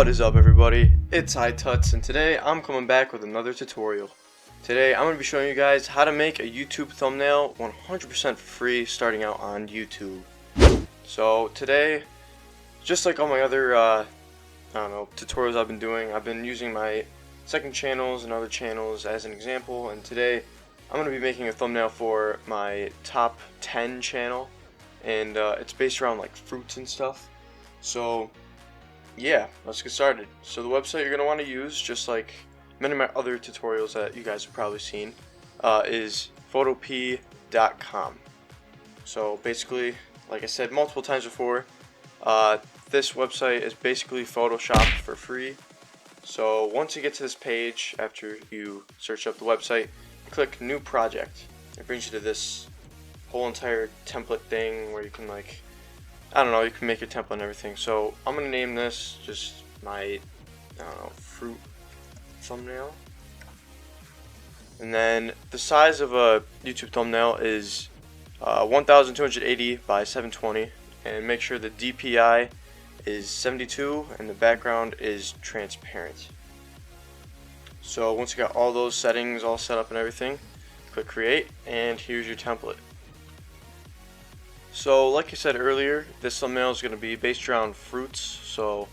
What is up, everybody? It's iTuts, and today I'm coming back with another tutorial. Today I'm going to be showing you guys how to make a YouTube thumbnail 100% free starting out on YouTube. So today, just like all my other tutorials I've been doing, I've been using my second channels and other channels as an example, and today I'm going to be making a thumbnail for my top 10 channel, and it's based around like fruits and stuff. So yeah, let's get started. So the website you're going to want to use, just like many of my other tutorials that you guys have probably seen, is photop.com. So basically, like I said multiple times before, this website is basically Photoshop for free. So once you get to this page, after you search up the website, click New Project. It brings you to this whole entire template thing where you can, like, I don't know, you can make your template and everything. So I'm going to name this just my, I don't know, fruit thumbnail. And then the size of a YouTube thumbnail is 1280 by 720. And make sure the DPI is 72 and the background is transparent. So once you got all those settings all set up and everything, click create, and here's your template. So like I said earlier, this thumbnail is going to be based around fruits. So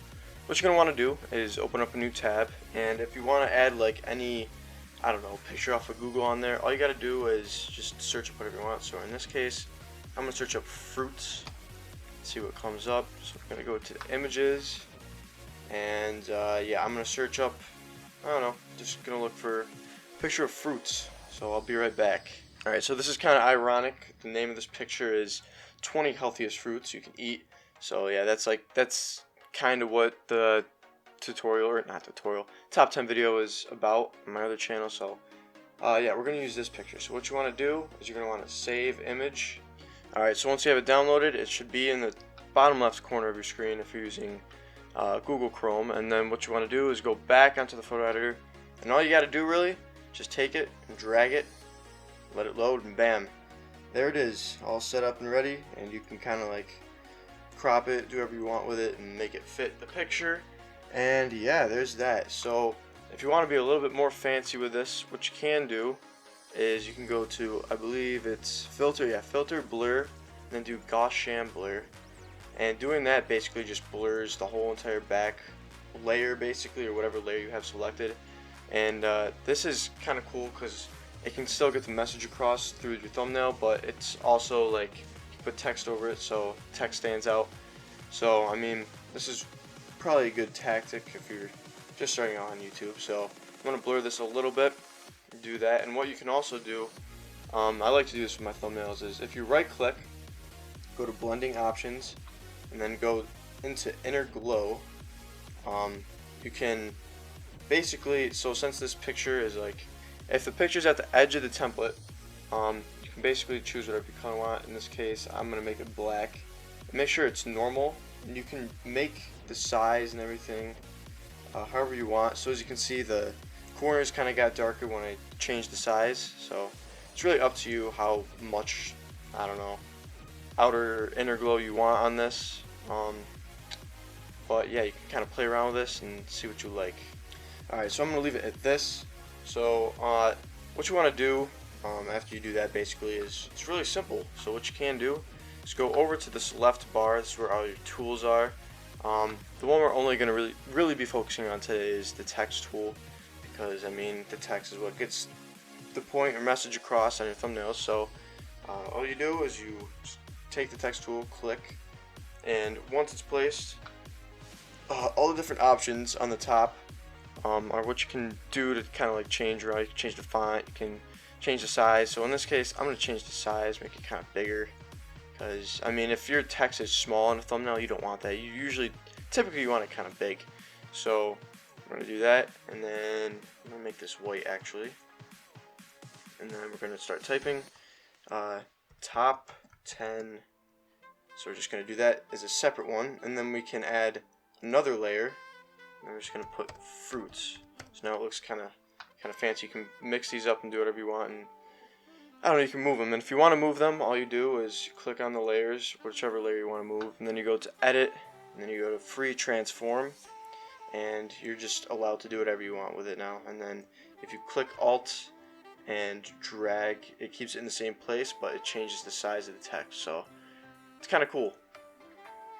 what you're going to want to do is open up a new tab, and if you want to add like any, I don't know, picture off of Google on there, all you got to do is just search up whatever you want. So in this case, I'm going to search up fruits, see what comes up. So I'm going to go to the images, and yeah, I'm going to search up, I don't know, just going to look for a picture of fruits. So I'll be right back. Alright, so this is kind of ironic. The name of this picture is 20 healthiest fruits you can eat. So yeah, that's kind of what the tutorial, or not tutorial, top 10 video is about on my other channel. So yeah, we're going to use this picture. So what you want to do is you're going to want to save image. Alright, so once you have it downloaded, it should be in the bottom left corner of your screen if you're using Google Chrome. And then what you want to do is go back onto the photo editor, and all you got to do really, just take it and drag it, let it load, and bam, there it is, all set up and ready. And you can kind of like crop it, do whatever you want with it, and make it fit the picture. And yeah, there's that. So if you want to be a little bit more fancy with this, what you can do is you can go to, I believe it's filter blur, and then do Gaussian blur. And doing that basically just blurs the whole entire back layer basically, or whatever layer you have selected. And this is kind of cool because it can still get the message across through your thumbnail, but it's also like you put text over it so text stands out. So I mean, this is probably a good tactic if you're just starting out on YouTube. So I'm going to blur this a little bit, do that. And what you can also do, I like to do this with my thumbnails, is if you right click, go to blending options, and then go into inner glow, you can basically, so since this picture is like, if the picture's at the edge of the template, you can basically choose whatever you kind of want. In this case, I'm going to make it black. And make sure it's normal, and you can make the size and everything however you want. So as you can see, the corners kind of got darker when I changed the size. So it's really up to you how much, I don't know, outer inner glow you want on this. But yeah, you can kind of play around with this and see what you like. Alright, so I'm going to leave it at this. So what you want to do after you do that basically is, it's really simple. So what you can do is go over to this left bar. This is where all your tools are. The one we're only going to really be focusing on today is the text tool, because I mean the text is what gets the point or message across on your thumbnails. So all you do is you take the text tool, click, and once it's placed, all the different options on the top are what you can do to kind of like change around. You can change the font, you can change the size. So in this case, I'm going to change the size, make it kind of bigger, because I mean, if your text is small in a thumbnail, you don't want that. Typically you want it kind of big. So I'm going to do that, and then I'm going to make this white actually, and then we're going to start typing top 10. So we're just going to do that as a separate one, and then we can add another layer. And we're just going to put fruits. So now it looks kind of fancy. You can mix these up and do whatever you want, and I don't know, you can move them. And if you want to move them, all you do is click on the layers, whichever layer you want to move, and then you go to edit, and then you go to free transform, and you're just allowed to do whatever you want with it now. And then if you click Alt and drag, it keeps it in the same place, but it changes the size of the text, so it's kind of cool.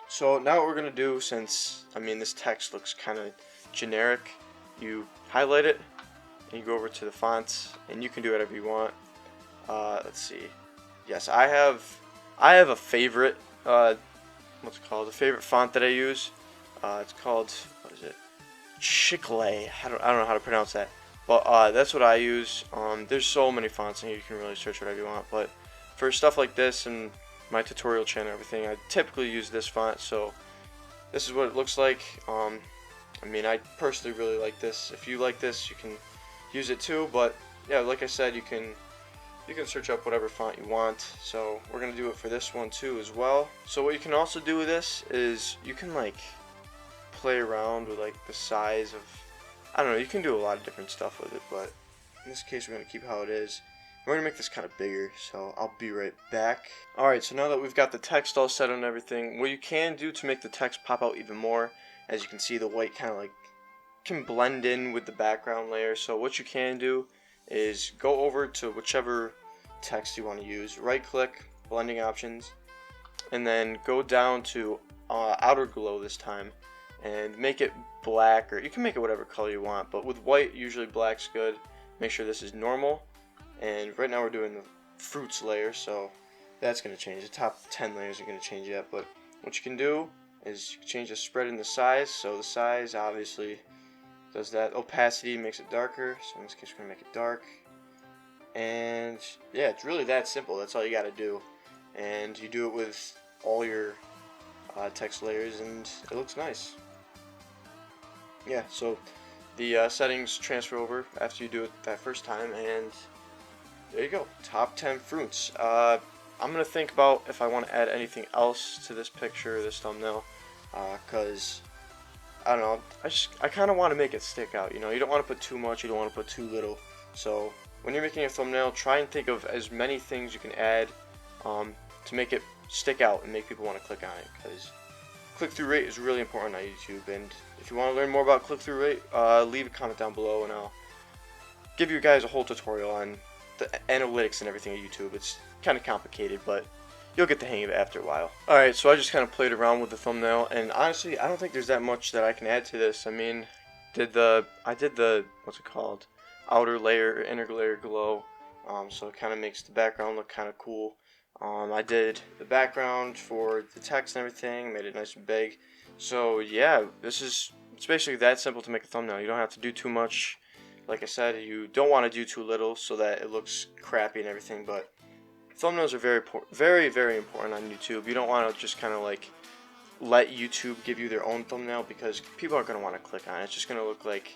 So now what we're going to do, since this text looks kind of generic, you highlight it and you go over to the fonts, and you can do whatever you want. Let's see. Yes, I have a favorite, what's it called? A favorite font that I use. It's called, what is it? Chicle. I don't know how to pronounce that, but that's what I use. There's so many fonts in here, you can really search whatever you want. But for stuff like this and my tutorial channel and everything, I typically use this font. So this is what it looks like. I personally really like this. If you like this, you can use it too. But yeah, like I said, you can search up whatever font you want. So we're gonna do it for this one too as well. So what you can also do with this is you can like play around with like the size of, I don't know, you can do a lot of different stuff with it, but in this case we're gonna keep how it is. We're gonna make this kind of bigger, so I'll be right back. Alright, so now that we've got the text all set and everything, what you can do to make the text pop out even more, as you can see, the white kind of like can blend in with the background layer. So what you can do is go over to whichever text you want to use, right click, blending options, and then go down to outer glow this time and make it black, or you can make it whatever color you want, but with white usually black's good. Make sure this is normal, and right now we're doing the fruits layer, so that's going to change. The top 10 layers are going to change yet, but what you can do is you can change the spread and the size. So the size obviously does that. Opacity makes it darker, so in this case we're going to make it dark. And yeah, it's really that simple. That's all you got to do, and you do it with all your text layers, and it looks nice. Yeah, so the settings transfer over after you do it that first time, and there you go, top 10 fruits. I'm gonna think about if I want to add anything else to this picture, this thumbnail, because I don't know, I kind of want to make it stick out. You don't want to put too much, you don't want to put too little. So when you're making a thumbnail, try and think of as many things you can add to make it stick out and make people want to click on it, because click-through rate is really important on YouTube. And if you want to learn more about click-through rate, leave a comment down below and I'll give you guys a whole tutorial on the analytics and everything of YouTube. It's kind of complicated, but you'll get the hang of it after a while. Alright, so I just kind of played around with the thumbnail, and honestly, I don't think there's that much that I can add to this. I did the what's it called, outer layer, inner layer glow, so it kind of makes the background look kind of cool. I did the background for the text and everything, made it nice and big. So yeah, it's basically that simple to make a thumbnail. You don't have to do too much. Like I said, you don't want to do too little so that it looks crappy and everything, but thumbnails are very, very important on YouTube. You don't want to just kind of like let YouTube give you their own thumbnail, because people aren't going to want to click on it. It's just going to look like,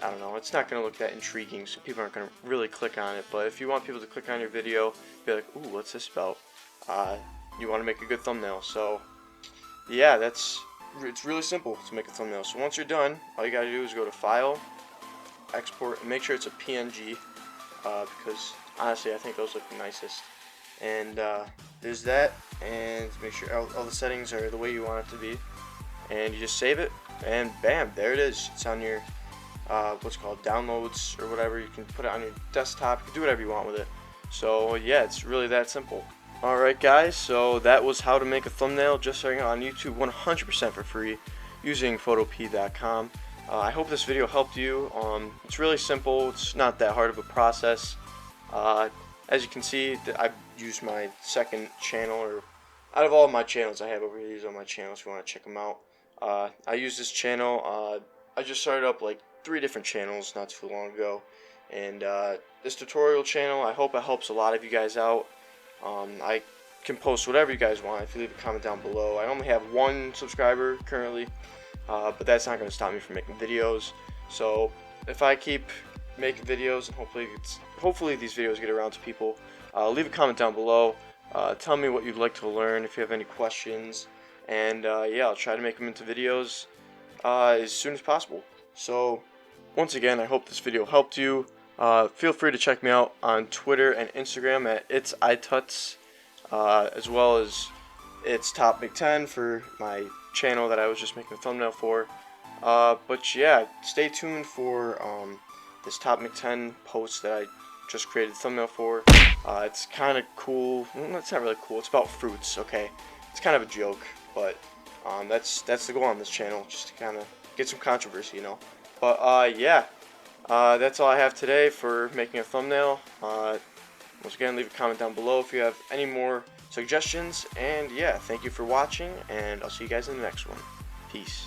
I don't know, it's not going to look that intriguing, so people aren't going to really click on it. But if you want people to click on your video, be like, ooh, what's this about? You want to make a good thumbnail. So yeah, it's really simple to make a thumbnail. So once you're done, all you got to do is go to File, Export, and make sure it's a PNG, because honestly I think those look the nicest. And there's that, and make sure all the settings are the way you want it to be, and you just save it, and bam, there it is. It's on your what's called downloads or whatever. You can put it on your desktop, you can do whatever you want with it. So yeah, it's really that simple. Alright guys, so that was how to make a thumbnail just starting out on YouTube 100% for free using photopea.com. I hope this video helped you. It's really simple, it's not that hard of a process. As you can see, I've used my second channel, or out of all my channels I have over here, these are my channels if you want to check them out. I use this channel, I just started up like 3 different channels not too long ago, and this tutorial channel, I hope it helps a lot of you guys out. I can post whatever you guys want if you leave a comment down below. I only have 1 subscriber currently, but that's not going to stop me from making videos. So if I keep making videos, and hopefully these videos get around to people, leave a comment down below. Tell me what you'd like to learn, if you have any questions, and yeah, I'll try to make them into videos as soon as possible. So once again, I hope this video helped you. Feel free to check me out on Twitter and Instagram at iTuts, as well as it's Top Big 10 for my channel that I was just making a thumbnail for. But yeah, stay tuned for this top 10 post that I just created a thumbnail for. It's kind of cool. Well, it's not really cool. It's about fruits. Okay, it's kind of a joke, but that's the goal on this channel, just to kind of get some controversy, you know. But yeah, that's all I have today for making a thumbnail. Once again, leave a comment down below if you have any more suggestions. And yeah, thank you for watching, and I'll see you guys in the next one. Peace.